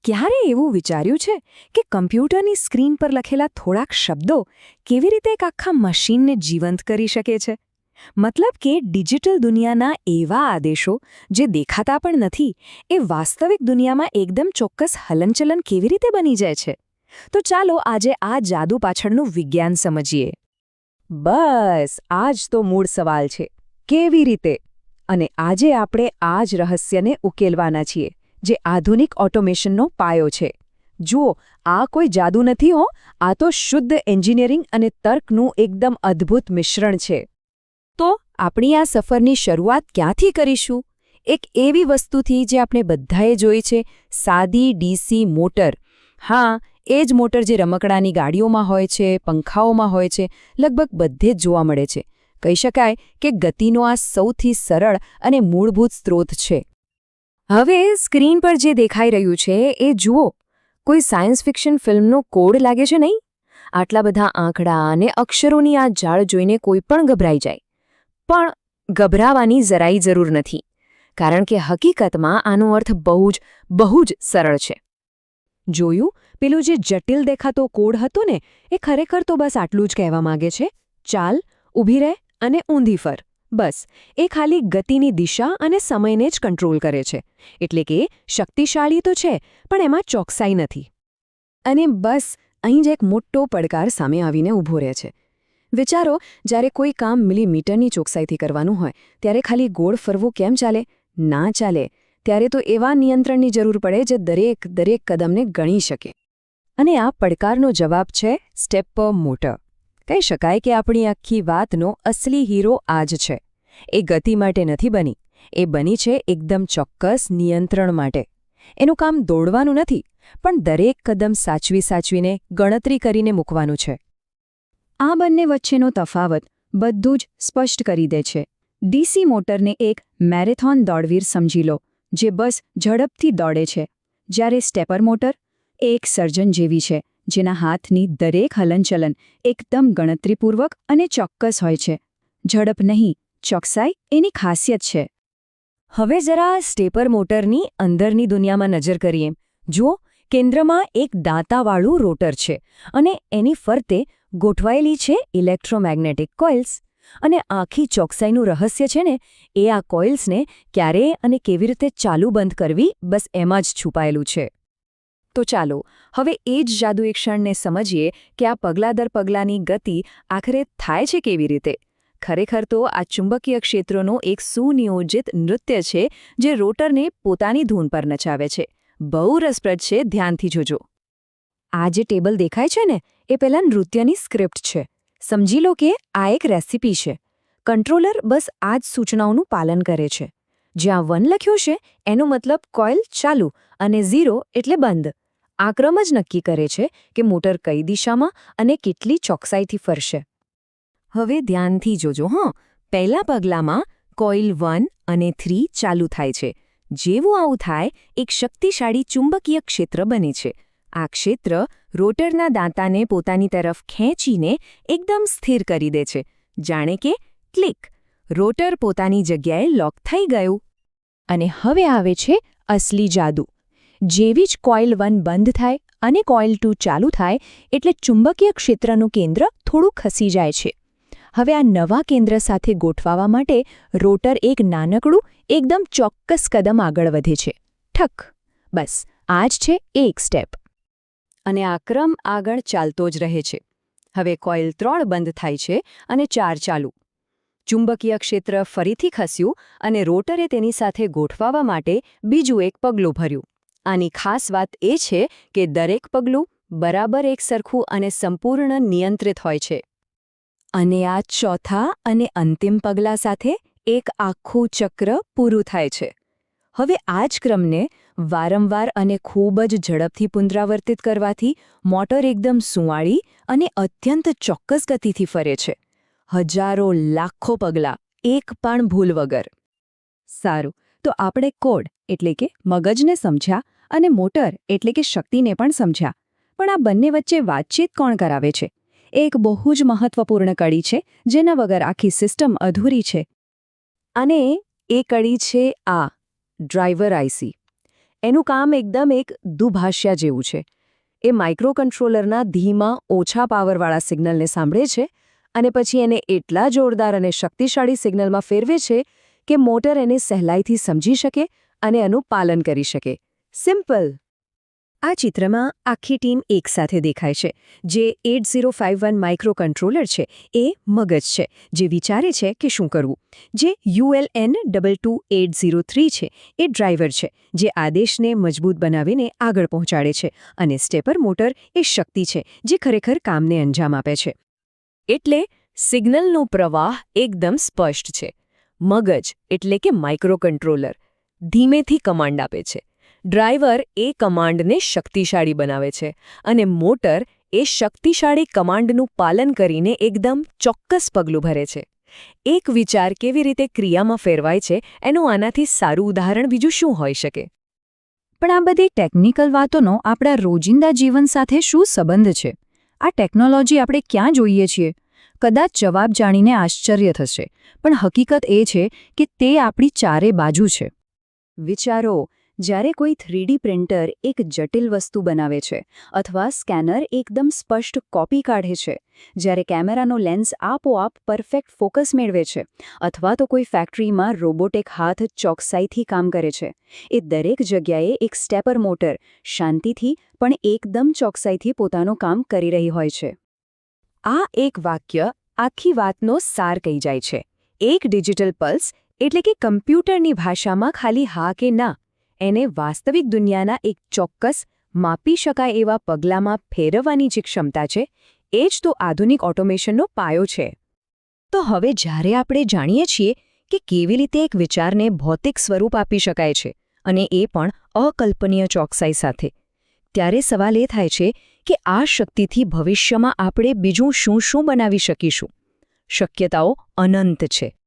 ક્યારે એવું વિચાર્યું છે કે કમ્પ્યુટરની સ્ક્રીન પર લખેલા થોડાક શબ્દો કેવી રીતે એક આખા મશીનને જીવંત કરી શકે છે? મતલબ કે ડિજિટલ દુનિયાના એવા આદેશો જે દેખાતા પણ નથી એ વાસ્તવિક દુનિયામાં એકદમ ચોક્કસ હલનચલન કેવી રીતે બની જાય છે? તો ચાલો આજે આ જાદુ પાછળનું વિજ્ઞાન સમજીએ. બસ આ જ તો મૂળ સવાલ છે. કેવી રીતે? અને આજે આપણે આ જ રહસ્યને ઉકેલવાના છીએ, જે આધુનિક ઓટોમેશનનો પાયો છે. જુઓ, આ કોઈ જાદુ નથી હો, આ તો શુદ્ધ એન્જિનિયરિંગ અને તર્કનું એકદમ અદ્ભુત મિશ્રણ છે. તો આપણી આ સફરની શરૂઆત ક્યાંથી કરીશું? એક એવી વસ્તુથી જે આપણે બધાએ જોઈ છે, સાદી ડીસી મોટર. હા, એ જ મોટર જે રમકડાની ગાડીઓમાં હોય છે, પંખાઓમાં હોય છે, લગભગ બધે જ જોવા મળે છે. કહી શકાય કે ગતિનો આ સૌથી સરળ અને મૂળભૂત સ્ત્રોત છે. હવે સ્ક્રીન પર જે દેખાઈ રહ્યું છે એ જુઓ. કોઈ સાયન્સ ફિક્શન ફિલ્મનો કોડ લાગે છે નહીં? આટલા બધા આંકડા અને અક્ષરોની આ જાળ જોઈને કોઈ પણ ગભરાઈ જાય. પણ ગભરાવાની જરાય જરૂર નથી, કારણ કે હકીકતમાં આનો અર્થ બહુ જ સરળ છે. જોયું? પેલું જે જટિલ દેખાતો કોડ હતો ને, એ ખરેખર તો બસ આટલું જ કહેવા માંગે છે: ચાલ, ઊભી રહે અને ઊંધી ફર. બસ એ ખાલી ગતિની દિશા અને સમયને જ કંટ્રોલ કરે છે. એટલે કે શક્તિશાળી તો છે, પણ એમાં ચોકસાઈ નથી. અને બસ અહીં જ એક મોટો પડકાર સામે આવીને ઊભો રહે છે. વિચારો, જ્યારે કોઈ કામ મિલીમીટરની ચોકસાઈથી કરવાનું હોય, ત્યારે ખાલી ગોળ ફરવું કેમ ચાલે? ના ચાલે. ત્યારે તો એવા નિયંત્રણની જરૂર પડે જે દરેક કદમને ગણી શકે. અને આ પડકારનો જવાબ છે સ્ટેપર મોટર. કહી શકાય કે આપણી આખી વાતનો અસલી હીરો આ જ છે. એ ગતિ માટે નથી બની, એ બની છે એકદમ ચોક્કસ નિયંત્રણ માટે. એનું કામ દોડવાનું નથી, પણ દરેક કદમ સાચવીને ગણતરી કરીને મૂકવાનું છે. આ બંને વચ્ચેનો તફાવત બધું જ સ્પષ્ટ કરી દે છે. ડીસી મોટરને એક મેરેથોન દોડવીર સમજી લો, જે બસ ઝડપથી દોડે છે. જ્યારે સ્ટેપર મોટર એ એક સર્જન જેવી છે, જેના હાથની દરેક હલનચલન એકદમ ગણતરીપૂર્વક અને ચોક્કસ હોય છે. ઝડપ નહીં, ચોકસાઈ એની ખાસિયત છે. હવે જરા સ્ટેપર મોટરની અંદરની દુનિયામાં નજર કરીએ. જુઓ, કેન્દ્રમાં એક દાંતાવાળું રોટર છે અને એની ફરતે ગોઠવાયેલી છે ઇલેક્ટ્રોમેગ્નેટિક કોઇલ્સ. અને આખી ચોકસાઈનું રહસ્ય છે ને, એ આ કોઇલ્સને ક્યારે અને કેવી રીતે ચાલુ બંધ કરવી, બસ એમાં જ છુપાયેલું છે. તો ચાલો હવે એ જ જાદુ ક્ષણને સમજીએ કે આ પગલા દર પગલાની ગતિ આખરે થાય છે કેવી રીતે. ખરેખર તો આ ચુંબકીય ક્ષેત્રોનો એક સુનિયોજિત નૃત્ય છે જે રોટરને પોતાની ધૂન પર નચાવે છે. બહુ રસપ્રદ છે, ધ્યાનથી જોજો. આ જે ટેબલ દેખાય છે ને, એ પહેલાં નૃત્યની સ્ક્રિપ્ટ છે. સમજી લો કે આ એક રેસિપી છે. કંટ્રોલર બસ આ જ સૂચનાઓનું પાલન કરે છે. જ્યાં 1 લખ્યું છે એનો મતલબ કોઇલ ચાલુ અને 0 એટલે બંધ. આ ક્રમ જ નક્કી કરે છે કે મોટર કઈ દિશામાં અને કેટલી ચોકસાઈથી ફરશે. હવે ધ્યાનથી જોજો. પહેલા પગલામાં કોઇલ 1 અને 3 ચાલુ થાય છે. જેવું આવું થાય, એક શક્તિશાળી ચુંબકીય ક્ષેત્ર બને છે. આ ક્ષેત્ર રોટરના દાંતાને પોતાની તરફ ખેંચીને એકદમ સ્થિર કરી દે છે. જાણે કે ક્લિક, રોટર પોતાની જગ્યાએ લોક થઈ ગયું. અને હવે આવે છે અસલી જાદુ. જેવી જ કોઇલ 1 બંધ થાય અને કોઇલ 2 ચાલુ થાય, એટલે ચુંબકીય ક્ષેત્રનું કેન્દ્ર થોડું ખસી જાય છે. હવે આ નવા કેન્દ્ર સાથે ગોઠવાવા માટે રોટર એક નાનકડું, એકદમ ચોક્કસ કદમ આગળ વધે છે. ઠક! બસ આ જ છે એક સ્ટેપ. અને આ ક્રમ આગળ ચાલતો જ રહે છે. હવે કોઇલ 3 બંધ થાય છે અને 4 ચાલુ. ચુંબકીય ક્ષેત્ર ફરીથી ખસ્યું અને રોટરે તેની સાથે ગોઠવાવા માટે બીજું એક પગલું ભર્યું. આની ખાસ વાત એ છે કે દરેક પગલું બરાબર એક સરખું અને સંપૂર્ણ નિયંત્રિત હોય છે. અને આ ચોથા અને અંતિમ પગલા સાથે એક આખું ચક્ર પૂરું થાય છે. હવે આ જ ક્રમને વારંવાર અને ખૂબ જ ઝડપથી પુનરાવર્તિત કરવાથી મોટર એકદમ સુંવાળી અને અત્યંત ચોક્કસ ગતિથી ફરે છે. હજારો લાખો પગલાં, એક પણ ભૂલ વગર. સારું, તો આપણે કોડ એટલે કે મગજને સમજ્યા અને મોટર એટલે કે શક્તિને પણ સમજ્યા. પણ આ બંને વચ્ચે વાતચીત કોણ કરાવે છે? એક બહુ જ મહત્વપૂર્ણ કડી છે, જેના વગર આખી સિસ્ટમ અધૂરી છે. અને એ કડી છે આ ડ્રાઈવર આઈસી. એનું કામ એકદમ એક દુભાષ્યા જેવું છે. એ માઇક્રોકન્ટ્રોલરના ધીમા ઓછા પાવરવાળા સિગ્નલને સાંભળે છે અને પછી એને એટલા જોરદાર અને શક્તિશાળી સિગ્નલમાં ફેરવે છે કે મોટર એને સહેલાઈથી સમજી શકે અને એનું પાલન કરી શકે. સિમ્પલ. આ ચિત્રમાં આખી ટીમ એકસાથે દેખાય છે. જે 8051 માઇક્રોકન્ટ્રોલર છે એ મગજ છે, જે વિચારે છે કે શું કરવું. જે ULN22803 છે એ ડ્રાઈવર છે, જે આદેશને મજબૂત બનાવીને આગળ પહોંચાડે છે, અને સ્ટેપર મોટર એ શક્તિ છે, જે ખરેખર કામને અંજામ આપે છે. એટલે સિગ્નલનો પ્રવાહ એકદમ સ્પષ્ટ છે. મગજ એટલે કે માઇક્રોકન્ટ્રોલર ધીમેથી કમાન્ડ આપે છે. ડ્રાઈવર એ કમાન્ડને શક્તિશાળી બનાવે છે અને મોટર એ શક્તિશાળી કમાન્ડનું પાલન કરીને એકદમ ચોક્કસ પગલું ભરે છે. એક વિચાર કેવી રીતે ક્રિયામાં ફેરવાય છે એનું આનાથી સારું ઉદાહરણ બીજું શું હોઈ શકે? પણ આ બધી ટેકનિકલ વાતોનો આપણા રોજિંદા જીવન સાથે શું સંબંધ છે? આ ટેકનોલોજી આપણે ક્યાં જોઈએ છીએ? કદાચ જવાબ જાણીને આશ્ચર્ય થશે, પણ હકીકત એ છે કે તે આપણી ચારે બાજુ છે. વિચારો, જ્યારે કોઈ 3D પ્રિન્ટર એક જટિલ વસ્તુ બનાવે છે, અથવા સ્કેનર એકદમ સ્પષ્ટ કોપી કાઢે છે, જ્યારે કેમેરાનો લેન્સ આપોઆપ પરફેક્ટ ફોકસ મેળવે છે, અથવા તો કોઈ ફેક્ટરીમાં રોબોટિક હાથ ચોકસાઈથી કામ કરે છે, એ દરેક જગ્યાએ એક સ્ટેપર મોટર શાંતિથી પણ એકદમ ચોકસાઈથી પોતાનું કામ કરી રહી હોય છે. આ એક વાક્ય આખી વાતનો સાર કહી જાય છે. એક ડિજિટલ પલ્સ એટલે કે કમ્પ્યુટરની ભાષામાં ખાલી હા કે ના એને વાસ્તવિક દુનિયાના એક ચોક્કસ, માપી શકાય એવા પગલામાં ફેરવવાની જે ક્ષમતા છે, એ જ તો આધુનિક ઓટોમેશનનો પાયો છે. તો હવે જ્યારે આપણે જાણીએ છીએ કે કેવી રીતે એક વિચારને ભૌતિક સ્વરૂપ આપી શકાય છે, અને એ પણ અકલ્પનીય ચોકસાઈ સાથે, ત્યારે સવાલ એ થાય છે કે આ શક્તિથી ભવિષ્યમાં આપણે બીજું શું શું બનાવી શકીશું? શક્યતાઓ અનંત છે.